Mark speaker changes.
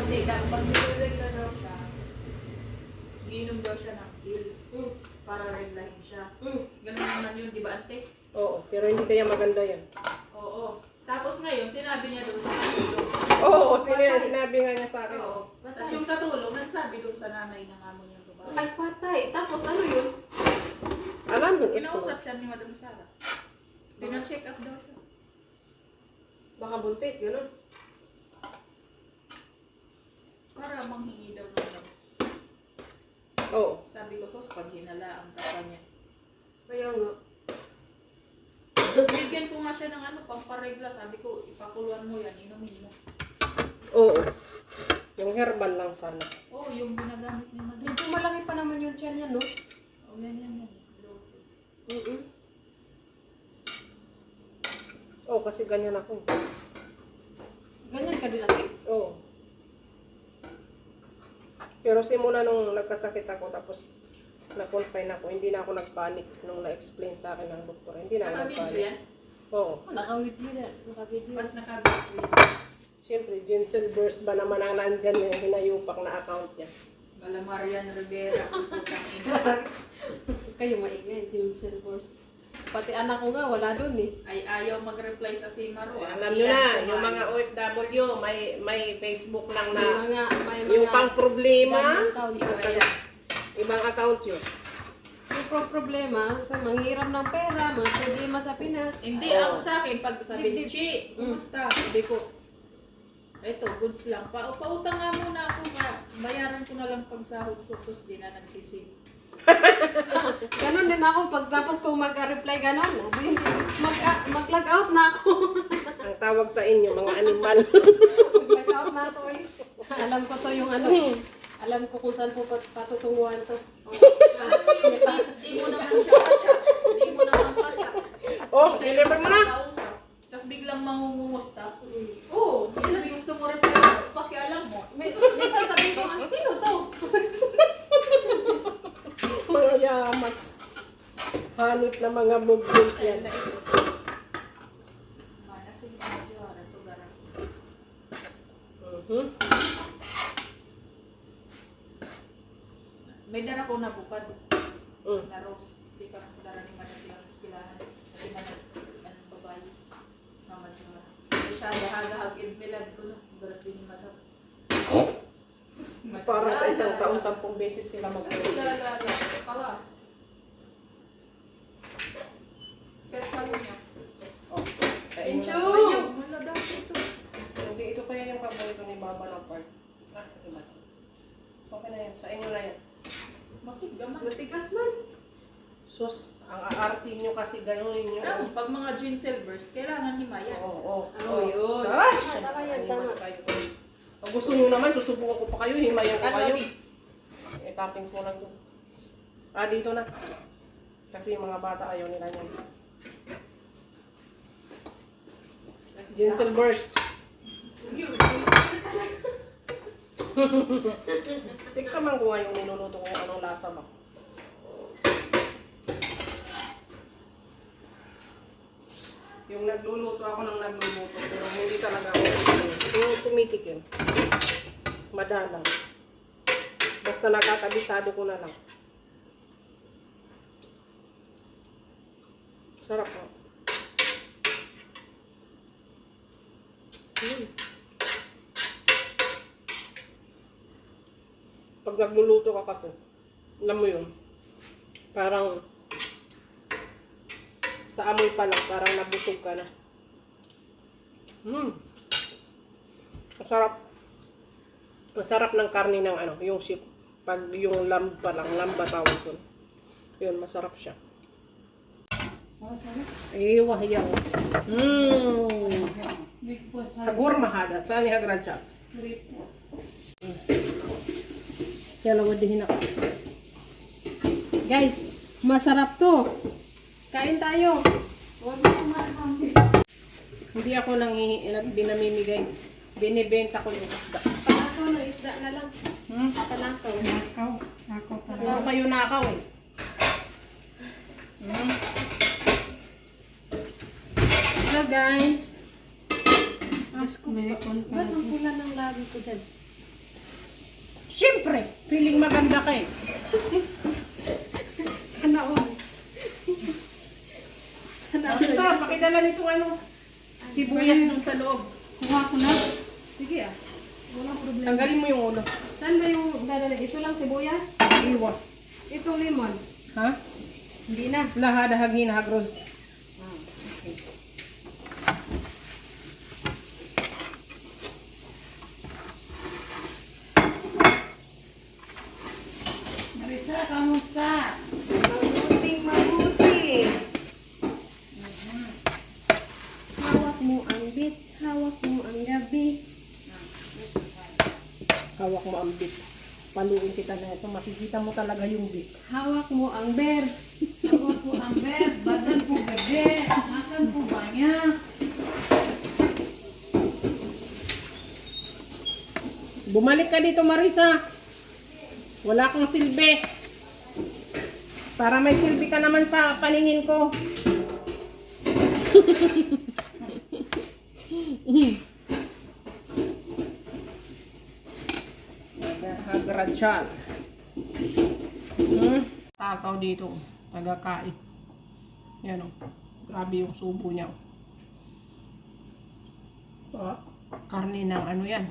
Speaker 1: Kasi pag nire-regla daw siya, iinom daw siya ng pills para reglahin siya. Ganun naman yun, di ba ante?
Speaker 2: Oo, pero hindi kaya maganda yan.
Speaker 1: Oo. Tapos ngayon, sinabi niya doon sa katulong.
Speaker 2: Oo, sinabi nga niya sa akin.
Speaker 1: Oo. Tapos yung katulong, nagsabi doon sa nanay ng amo niyang babae.
Speaker 3: Ay, patay. Tapos ano yun?
Speaker 2: Alam mo,
Speaker 1: Kinausap siya ni Madam Sara. Pina-check up daw siya.
Speaker 3: Baka buntis, gano'n.
Speaker 1: Para manghingi daw ng gamot.
Speaker 2: Oo.
Speaker 1: Sabi ko, sos, pag hinala ang tapa niya.
Speaker 3: Kaya nga.
Speaker 1: Bigyan ko nga siya ng ano, pamparegla. Sabi ko, ipakuluan mo yan, inumin mo.
Speaker 2: Oo. Yung herbal lang sana.
Speaker 1: Oo, yung ginagamit ni Madam.
Speaker 3: Medyo malaki pa naman yung tiyan niya, no?
Speaker 1: Oo, yan.
Speaker 2: Oo, kasi ganyan ako.
Speaker 3: Ganyan ka din natin.
Speaker 2: Oo. Pero simula nung nagkasakit ako, tapos na-confine ako, hindi na ako nagpanic nung na-explain sa akin ng doktor. Hindi na ako
Speaker 1: Naka-video
Speaker 2: nagpanic.
Speaker 1: yan?
Speaker 2: Oo.
Speaker 3: Oh, naka-video na. Naka-video.
Speaker 1: Ba't naka-video?
Speaker 2: Siyempre, Ginsel Burst ba naman ang nandyan yung hinayupak na account niya?
Speaker 1: Bala Marian Rivera. Putang ina.
Speaker 3: Kayo maingay, yung servers. Pati anak ko nga, wala dun eh.
Speaker 1: Ay ayaw mag-reply sa Simaro.
Speaker 2: Alam nyo na, yung mga OFW, may Facebook lang na
Speaker 3: May
Speaker 2: yung pang problema,
Speaker 3: daming account.
Speaker 2: ibang account yun.
Speaker 3: Yung problema, sa manghiram ng pera, mga problema sa Pinas.
Speaker 1: Hindi,
Speaker 2: Oo.
Speaker 1: ako sa akin, pag sabi,
Speaker 3: Dibdib.
Speaker 1: Chi, kumusta? Sabi ko, eto, goods lang. Pautang nga muna ako ka. Bayaran ko na lang pag sahod ko. Sus, di na nagsising.
Speaker 3: Ganon din ako, pagtapos kong mag-reply ganon, mag-log out na ako.
Speaker 2: Ang tawag sa inyo, mga animal.
Speaker 3: Mag-log out na ako eh. Alam ko to yung ano, alam ko kung saan po patutunguhan to.
Speaker 1: Alam mo yung di mo naman siya pa-chat. Di mo naman pa-chat.
Speaker 2: Oh, deliver mo na.
Speaker 1: Tapos biglang mangungumusta. Oo, minsan gusto mo rin pakialam mo.
Speaker 3: Minsan sabihin ko, ano, sino to?
Speaker 2: Mga yamats. Hanip na mga movement yan.
Speaker 1: Style na ito. Mana sige medyo rasugaran. May dara ko na bukad. Na roast. Di ka dara ni Madam ang espilahan. Kasi Madam, anong babae. Mama Dora. May siya dahagahag inbilad ko na. Berarti ni Madam.
Speaker 2: Parang sa isang taon, 10 beses sila mag-alala.
Speaker 1: Lala. Kalas. Catch pa rin niya.
Speaker 2: Oh, sa inyo
Speaker 3: Incho!
Speaker 2: na.
Speaker 1: Ayaw, wala daw ito.
Speaker 2: Hindi, ito kaya yung paborito ni Baba na part. Iba to. Okay na yan. Sa inyo na yan.
Speaker 1: Bakit gaman?
Speaker 3: Matigas man.
Speaker 2: Sus, ang aarti nyo kasi ganunin nyo.
Speaker 1: Tapos pag mga gin silvers, kailangan himayan.
Speaker 2: Oo.
Speaker 3: Yun.
Speaker 2: Sas!
Speaker 3: Tama yan,
Speaker 2: Animal
Speaker 3: tama.
Speaker 2: kayo. Pag gusto nyo naman, susubukan ko pa kayo, himayan ko
Speaker 1: Ano
Speaker 2: kayo.
Speaker 1: di?
Speaker 2: Toppings mo lang dyan. Dito na. Kasi yung mga bata ayaw nila yan. Ginsel Burst. Tignan man ko nga yung niluluto ko kung anong lasa ba. Yung nagluluto ako ng nagluluto, pero hindi talaga ako yung tumitikim. Madalang. Basta nakakabisado ko na lang. Sarap po. Pag nagluluto ka kasi, alam mo yun, parang sa amoy pa lang, parang nabusog ka na. Masarap. Masarap ng karne ng ano, yung sheep. Pag yung lamb pa lang, lamb ba tawag ko. Yun, masarap siya. Ewa, hiyaw. Hagur mahada. Tani hagracha. Yan ang wadihin ako.
Speaker 3: Guys, masarap to. Kain tayo.
Speaker 2: Hindi ako binamimigay. Binibenta ko yung isda.
Speaker 3: Panakaw ng isda na lang. Panakaw.
Speaker 2: Ako kayo nakaw eh.
Speaker 3: Hello guys. Diyos ko, ba't ang pula ng labi ko dyan?
Speaker 2: Siyempre, feeling maganda ka eh.
Speaker 3: Sana all. Sana all.
Speaker 2: Basta, pakidala nitong ano, sibuyas nung sa loob.
Speaker 3: Kuha ko na.
Speaker 2: Sige ah.
Speaker 3: Walang problema.
Speaker 2: Tanggalin mo yung ulo.
Speaker 3: Saan ba yung dadalhin? Ito lang sibuyas?
Speaker 2: Iwa.
Speaker 3: Itong lemon.
Speaker 2: Ha?
Speaker 3: Hindi na.
Speaker 2: Lahada hagin hagros.
Speaker 3: Okay.
Speaker 1: Marisa, kamusta?
Speaker 3: Mabuting. Hawak mo ang bit, hawak mo ang gabi.
Speaker 2: Hawak mo ang bit. Paluin kita na ito. Makikita mo talaga yung bit.
Speaker 3: Hawak mo ang bear.
Speaker 1: Ako po, Amber. Badan po gabi. Nasaan po ba niya?
Speaker 2: Bumalik ka dito, Marisa. Wala kang silbi. Para may silbi ka naman sa paningin ko. Hagradsyan. Takaw dito. Tagakait. Yan o. Grabe yung subo niya. Karne ng ano yan.